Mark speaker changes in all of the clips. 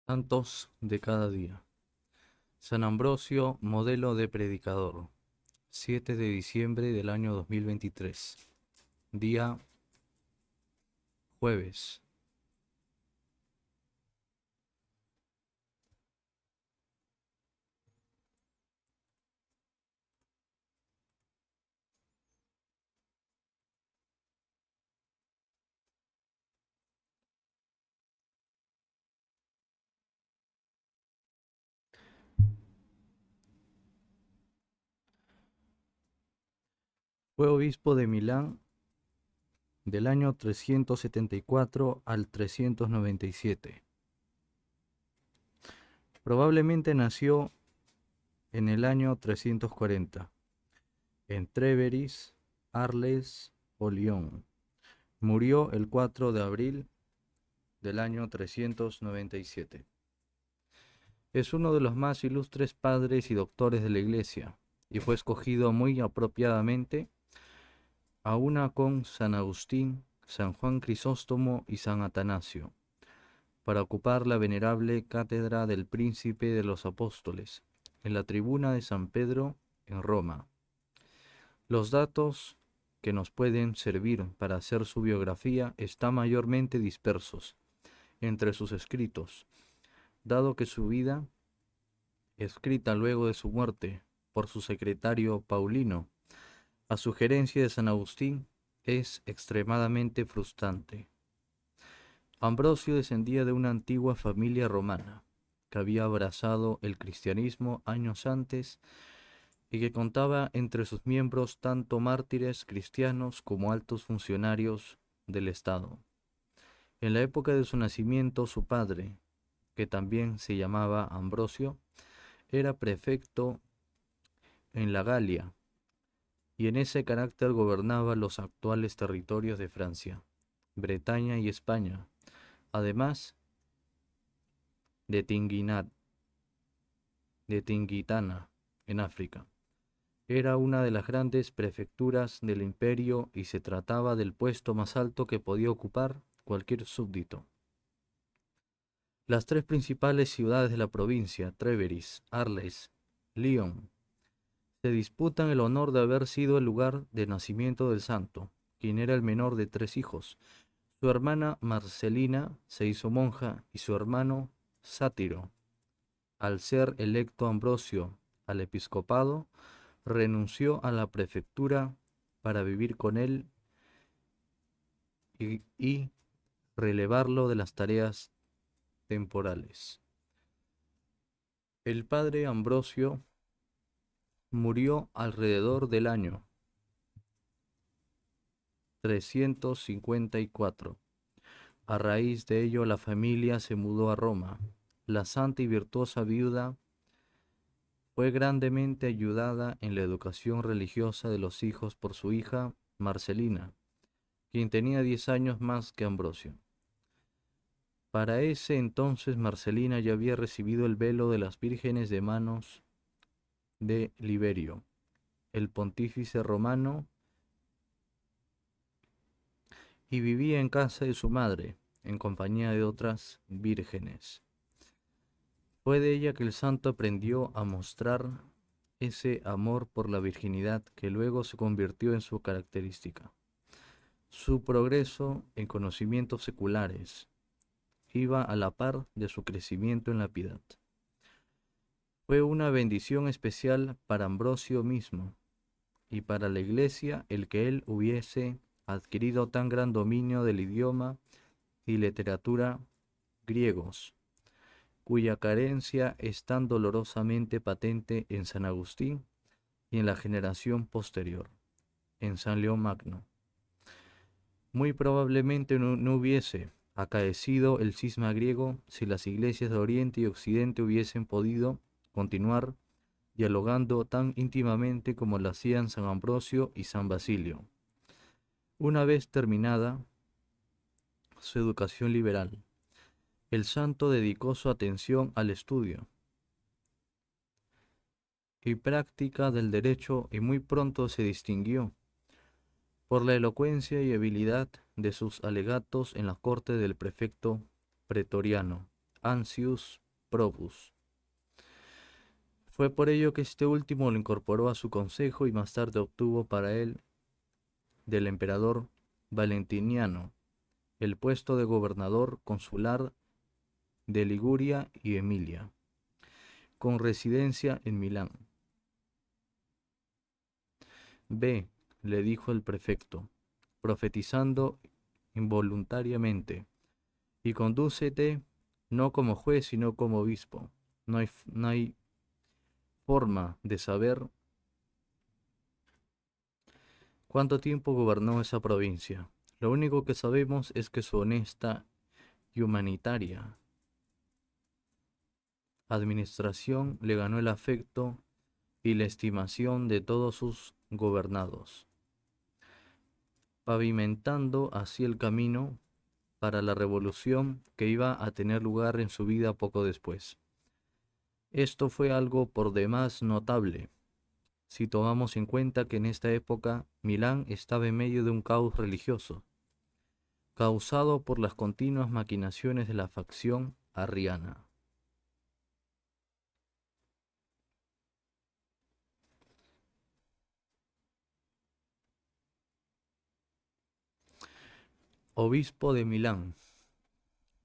Speaker 1: Santos de cada día. San Ambrosio, modelo de predicador. 7 de diciembre del año 2023. Día jueves. Fue obispo de Milán del año 374 al 397. Probablemente nació en el año 340 en Tréveris, Arles o Lyon. Murió el 4 de abril del año 397. Es uno de los más ilustres padres y doctores de la Iglesia, y fue escogido muy apropiadamente, a una con San Agustín, San Juan Crisóstomo y San Atanasio, para ocupar la venerable cátedra del Príncipe de los Apóstoles, en la tribuna de San Pedro, en Roma. Los datos que nos pueden servir para hacer su biografía están mayormente dispersos entre sus escritos, dado que su vida, escrita luego de su muerte por su secretario Paulino, a sugerencia de San Agustín, es extremadamente frustrante. Ambrosio descendía de una antigua familia romana, que había abrazado el cristianismo años antes y que contaba entre sus miembros tanto mártires cristianos como altos funcionarios del Estado. En la época de su nacimiento, su padre, que también se llamaba Ambrosio, era prefecto en la Galia, y en ese carácter gobernaba los actuales territorios de Francia, Bretaña y España, además de Tingitana, en África. Era una de las grandes prefecturas del imperio y se trataba del puesto más alto que podía ocupar cualquier súbdito. Las tres principales ciudades de la provincia, Tréveris, Arles, Lyon, se disputan el honor de haber sido el lugar de nacimiento del santo, quien era el menor de tres hijos. Su hermana Marcelina se hizo monja y su hermano Sátiro, al ser electo Ambrosio al episcopado, renunció a la prefectura para vivir con él y relevarlo de las tareas temporales. El padre Ambrosio murió alrededor del año 354. A raíz de ello, la familia se mudó a Roma. La santa y virtuosa viuda fue grandemente ayudada en la educación religiosa de los hijos por su hija Marcelina, quien tenía 10 años más que Ambrosio. Para ese entonces Marcelina ya había recibido el velo de las vírgenes de manos de Liberio, el pontífice romano, y vivía en casa de su madre, en compañía de otras vírgenes. Fue de ella que el santo aprendió a mostrar ese amor por la virginidad que luego se convirtió en su característica. Su progreso en conocimientos seculares iba a la par de su crecimiento en la piedad. Fue una bendición especial para Ambrosio mismo y para la Iglesia el que él hubiese adquirido tan gran dominio del idioma y literatura griegos, cuya carencia es tan dolorosamente patente en San Agustín y en la generación posterior, en San León Magno. Muy probablemente no hubiese acaecido el cisma griego si las iglesias de Oriente y Occidente hubiesen podido continuar dialogando tan íntimamente como lo hacían San Ambrosio y San Basilio. Una vez terminada su educación liberal, el santo dedicó su atención al estudio y práctica del derecho y muy pronto se distinguió por la elocuencia y habilidad de sus alegatos en la corte del prefecto pretoriano, Ansius Probus. Fue por ello que este último lo incorporó a su consejo y más tarde obtuvo para él del emperador Valentiniano el puesto de gobernador consular de Liguria y Emilia, con residencia en Milán. Ve, le dijo el prefecto, profetizando involuntariamente, y condúcete no como juez, sino como obispo. No hay forma de saber cuánto tiempo gobernó esa provincia. Lo único que sabemos es que su honesta y humanitaria administración le ganó el afecto y la estimación de todos sus gobernados, pavimentando así el camino para la revolución que iba a tener lugar en su vida poco después. Esto fue algo por demás notable, si tomamos en cuenta que en esta época Milán estaba en medio de un caos religioso, causado por las continuas maquinaciones de la facción arriana. Obispo de Milán.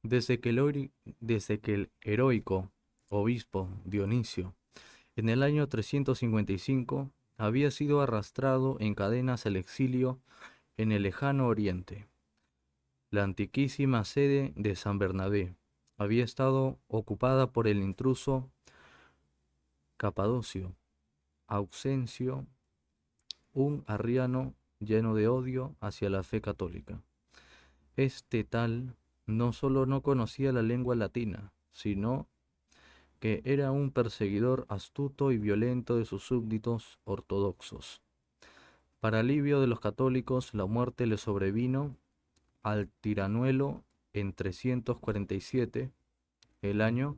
Speaker 1: Desde que el heroico obispo Dionisio, en el año 355, había sido arrastrado en cadenas al exilio en el lejano oriente, la antiquísima sede de San Bernabé había estado ocupada por el intruso Capadocio Auxencio, un arriano lleno de odio hacia la fe católica. Este tal no solo no conocía la lengua latina, sino que era un perseguidor astuto y violento de sus súbditos ortodoxos. Para alivio de los católicos, la muerte le sobrevino al tiranuelo en 347, el año,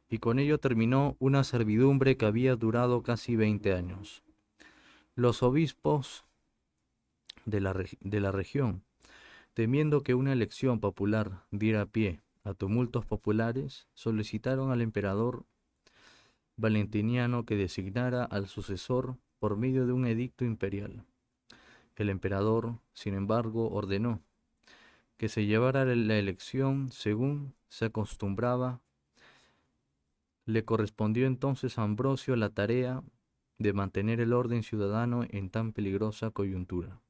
Speaker 1: y con ello terminó una servidumbre que había durado casi 20 años. Los obispos de la región, temiendo que una elección popular diera pie a tumultos populares, solicitaron al emperador Valentiniano que designara al sucesor por medio de un edicto imperial. El emperador, sin embargo, ordenó que se llevara la elección según se acostumbraba. Le correspondió entonces a Ambrosio la tarea de mantener el orden ciudadano en tan peligrosa coyuntura.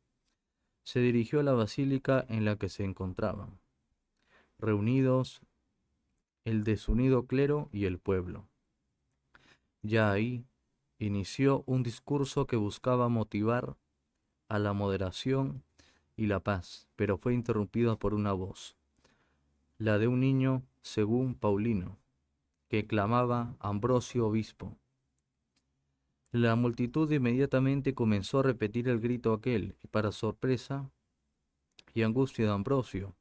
Speaker 1: Se dirigió a la basílica en la que se encontraban reunidos el desunido clero y el pueblo. Ya ahí inició un discurso que buscaba motivar a la moderación y la paz, pero fue interrumpido por una voz, la de un niño, según Paulino, que clamaba Ambrosio obispo. La multitud inmediatamente comenzó a repetir el grito aquel, y para sorpresa y angustia de Ambrosio,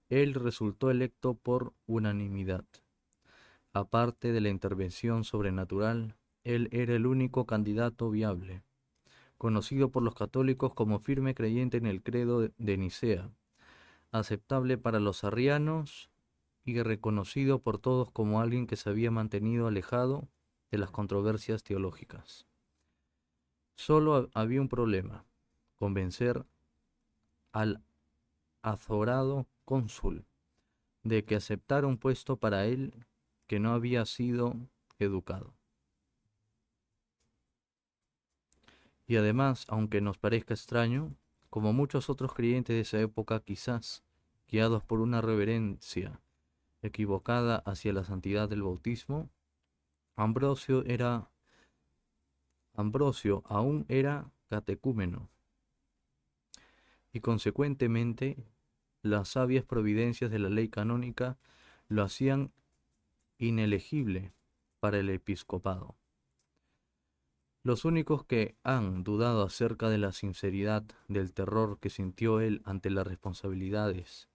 Speaker 1: él resultó electo por unanimidad. Aparte de la intervención sobrenatural, él era el único candidato viable, conocido por los católicos como firme creyente en el credo de Nicea, aceptable para los arrianos y reconocido por todos como alguien que se había mantenido alejado de las controversias teológicas. Solo había un problema: convencer al azorado cónsul de que aceptara un puesto para él que no había sido educado. Y además, aunque nos parezca extraño, como muchos otros creyentes de esa época, quizás guiados por una reverencia equivocada hacia la santidad del bautismo, Ambrosio aún era catecúmeno, y consecuentemente las sabias providencias de la ley canónica lo hacían inelegible para el episcopado. Los únicos que han dudado acerca de la sinceridad del terror que sintió él ante las responsabilidades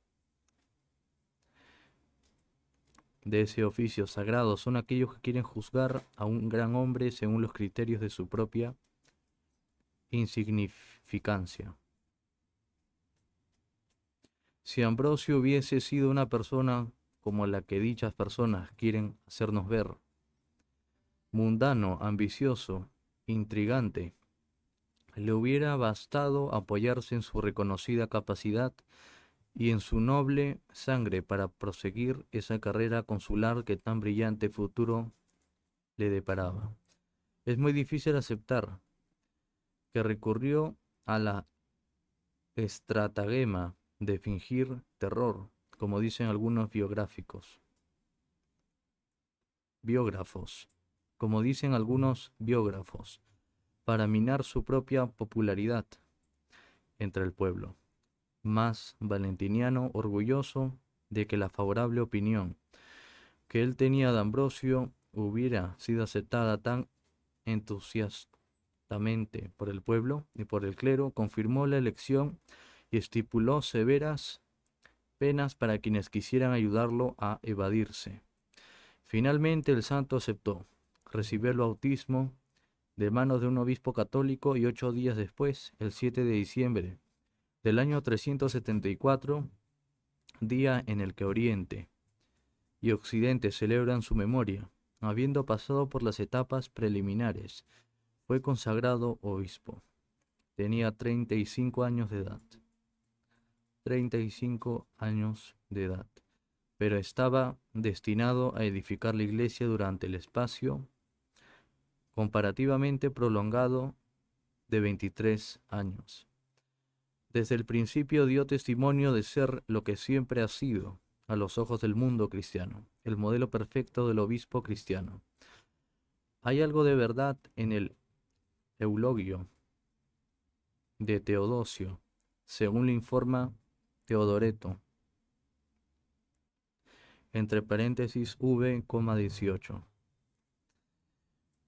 Speaker 1: de ese oficio sagrado son aquellos que quieren juzgar a un gran hombre según los criterios de su propia insignificancia. Si Ambrosio hubiese sido una persona como la que dichas personas quieren hacernos ver. Mundano, ambicioso, intrigante. Le hubiera bastado apoyarse en su reconocida capacidad y en su noble sangre para proseguir esa carrera consular que tan brillante futuro le deparaba. Es muy difícil aceptar que recurrió a la estratagema de fingir terror, como dicen algunos biógrafos, como dicen algunos biógrafos, para minar su propia popularidad entre el pueblo, más valentiniano, orgulloso de que la favorable opinión que él tenía de Ambrosio hubiera sido aceptada tan entusiastamente por el pueblo y por el clero, confirmó la elección y estipuló severas penas para quienes quisieran ayudarlo a evadirse. Finalmente el santo aceptó, recibió el bautismo de manos de un obispo católico y 8 días después, el 7 de diciembre del año 374, día en el que Oriente y Occidente celebran su memoria, habiendo pasado por las etapas preliminares, fue consagrado obispo. Tenía 35 años de edad. 35 años de edad. Pero estaba destinado a edificar la iglesia durante el espacio comparativamente prolongado de 23 años. Desde el principio dio testimonio de ser lo que siempre ha sido, a los ojos del mundo cristiano, el modelo perfecto del obispo cristiano. Hay algo de verdad en el eulogio de Teodosio, según le informa Teodoreto, entre paréntesis v,18.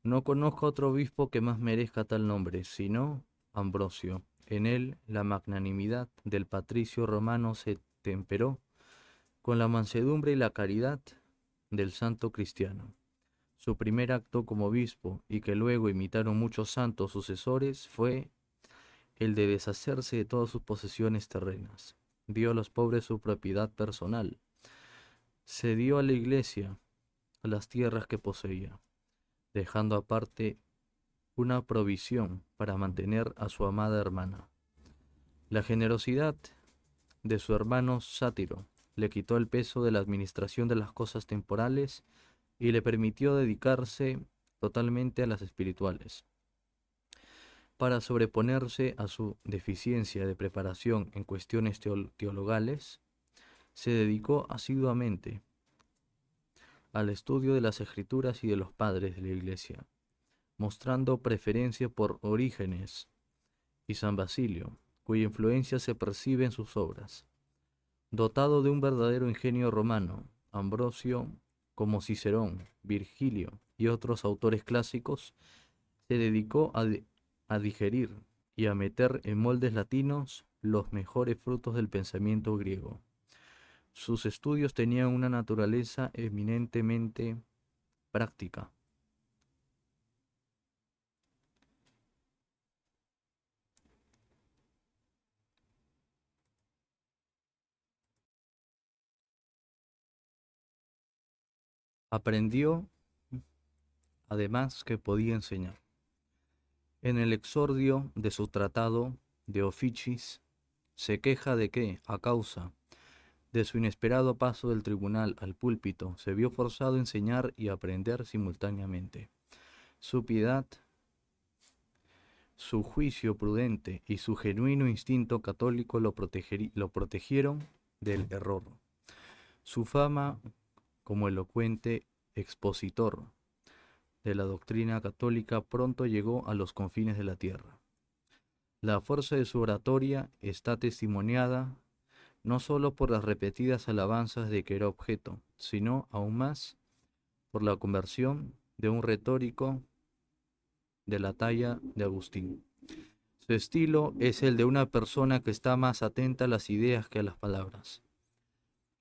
Speaker 1: No conozco otro obispo que más merezca tal nombre, sino Ambrosio. En él la magnanimidad del patricio romano se temperó con la mansedumbre y la caridad del santo cristiano. Su primer acto como obispo, y que luego imitaron muchos santos sucesores, fue el de deshacerse de todas sus posesiones terrenas. Dio a los pobres su propiedad personal. Cedió a la iglesia las tierras que poseía, dejando aparte una provisión para mantener a su amada hermana. La generosidad de su hermano Sátiro le quitó el peso de la administración de las cosas temporales y le permitió dedicarse totalmente a las espirituales. Para sobreponerse a su deficiencia de preparación en cuestiones teologales, se dedicó asiduamente al estudio de las escrituras y de los padres de la Iglesia, mostrando preferencia por Orígenes y San Basilio, cuya influencia se percibe en sus obras. Dotado de un verdadero ingenio romano, Ambrosio, como Cicerón, Virgilio y otros autores clásicos, se dedicó a digerir y a meter en moldes latinos los mejores frutos del pensamiento griego. Sus estudios tenían una naturaleza eminentemente práctica. Aprendió, además, que podía enseñar. En el exordio de su tratado de Officis, se queja de que, a causa de su inesperado paso del tribunal al púlpito, se vio forzado a enseñar y aprender simultáneamente. Su piedad, su juicio prudente y su genuino instinto católico lo protegieron del error. Su fama como elocuente expositor de la doctrina católica pronto llegó a los confines de la tierra. La fuerza de su oratoria está testimoniada no sólo por las repetidas alabanzas de que era objeto, sino aún más por la conversión de un retórico de la talla de Agustín. Su estilo es el de una persona que está más atenta a las ideas que a las palabras.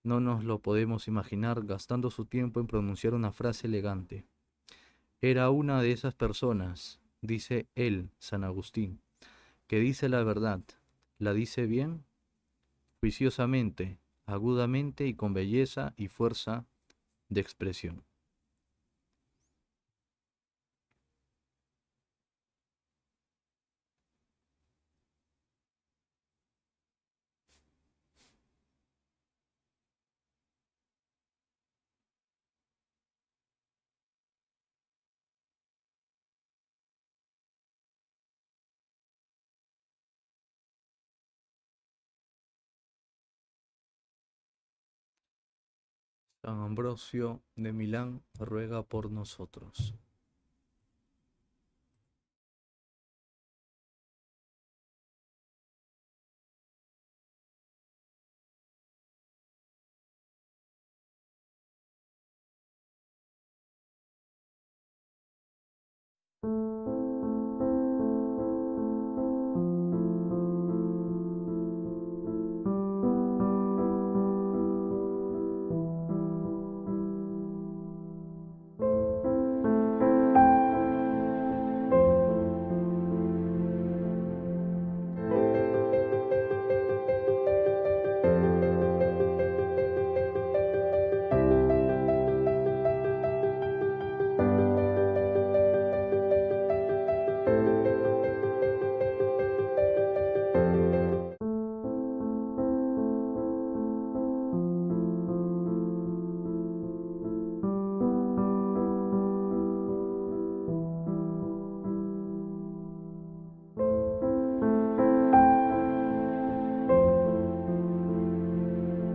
Speaker 1: No nos lo podemos imaginar gastando su tiempo en pronunciar una frase elegante. Era una de esas personas, dice él, San Agustín, que dice la verdad, la dice bien, juiciosamente, agudamente y con belleza y fuerza de expresión. San Ambrosio de Milán ruega por nosotros.